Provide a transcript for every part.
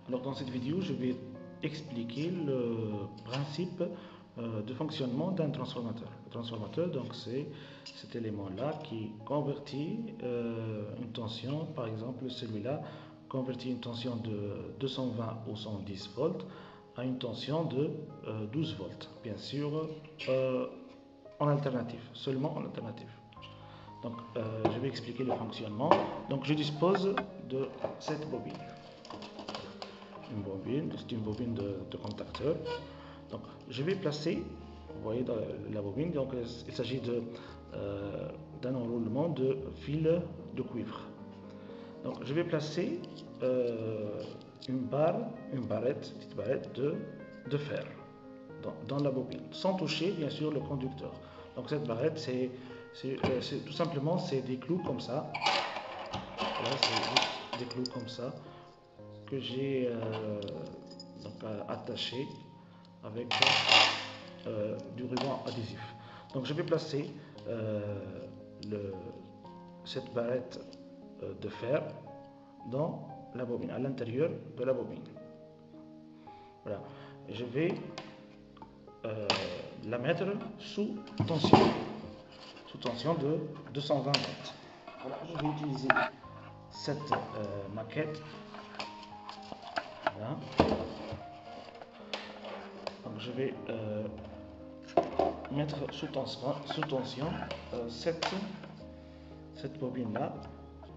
Alors dans cette vidéo, je vais expliquer le principe de fonctionnement d'un transformateur. Le transformateur, donc, c'est cet élément-là qui convertit une tension, par exemple celui-là, convertit une tension de 220 ou 110 volts à une tension de 12 volts, bien sûr en alternative, seulement en alternative. Donc je vais expliquer le fonctionnement. Donc je dispose de cette bobine. C'est une bobine de contacteur. Donc je vais placer, vous voyez dans la bobine, donc il s'agit d'un enroulement de fil de cuivre. Donc je vais placer une petite barrette de fer dans la bobine, sans toucher bien sûr le conducteur. Donc cette barrette, c'est tout simplement des clous comme ça. Voilà, c'est des clous comme ça que j'ai attaché avec du ruban adhésif. Donc je vais placer cette barrette de fer dans la bobine, à l'intérieur de la bobine. Voilà. Et je vais la mettre sous tension de 220 volts. Voilà, je vais utiliser cette maquette. Voilà. Donc je vais mettre sous tension cette bobine là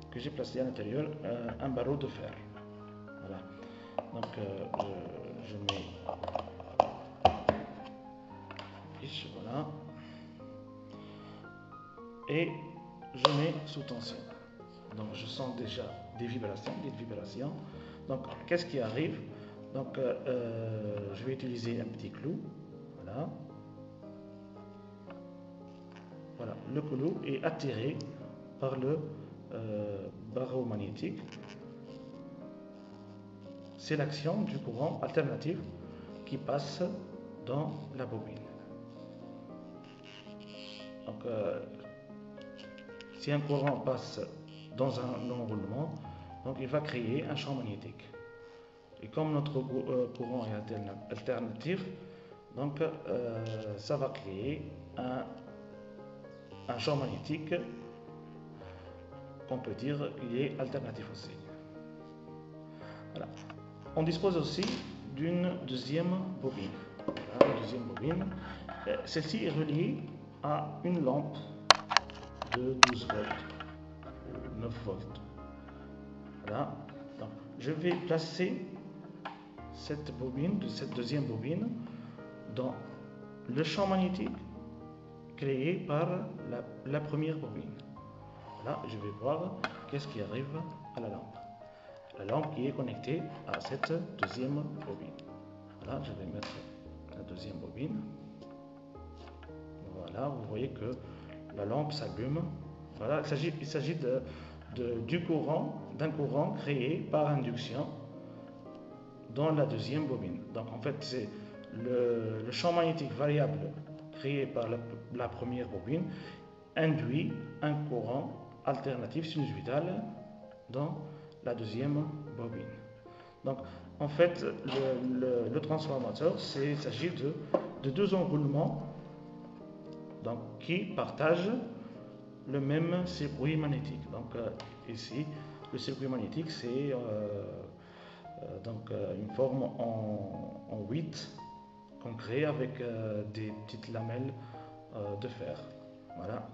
que j'ai placée à l'intérieur un barreau de fer. Voilà. Donc je mets voilà, et je mets sous tension. Donc je sens déjà des vibrations. Donc qu'est-ce qui arrive? Donc je vais utiliser un petit clou. Voilà. Voilà, le clou est attiré par le barreau magnétique. C'est l'action du courant alternatif qui passe dans la bobine. Donc, si un courant passe dans un enroulement, donc il va créer un champ magnétique. Et comme notre courant est alternatif, donc ça va créer un champ magnétique qu'on peut dire il est alternatif aussi. Voilà. On dispose aussi d'une deuxième bobine. Voilà, une deuxième bobine. Celle-ci est reliée à une lampe de 12 volts ou 9 volts. Voilà. Donc, je vais placer cette deuxième bobine dans le champ magnétique créé par la première bobine. Là, je vais voir qu'est-ce qui arrive à la lampe. La lampe qui est connectée à cette deuxième bobine. Voilà, je vais mettre la deuxième bobine. Voilà, vous voyez que la lampe s'allume. Voilà, il s'agit d'un courant créé par induction dans la deuxième bobine. Donc en fait, c'est le champ magnétique variable créé par la première bobine induit un courant alternatif sinusoïdal dans la deuxième bobine. Donc en fait, le transformateur, il s'agit de deux enroulements donc, qui partagent le même circuit magnétique. Donc ici, le circuit magnétique, c'est une forme en 8 qu'on crée avec des petites lamelles de fer. Voilà.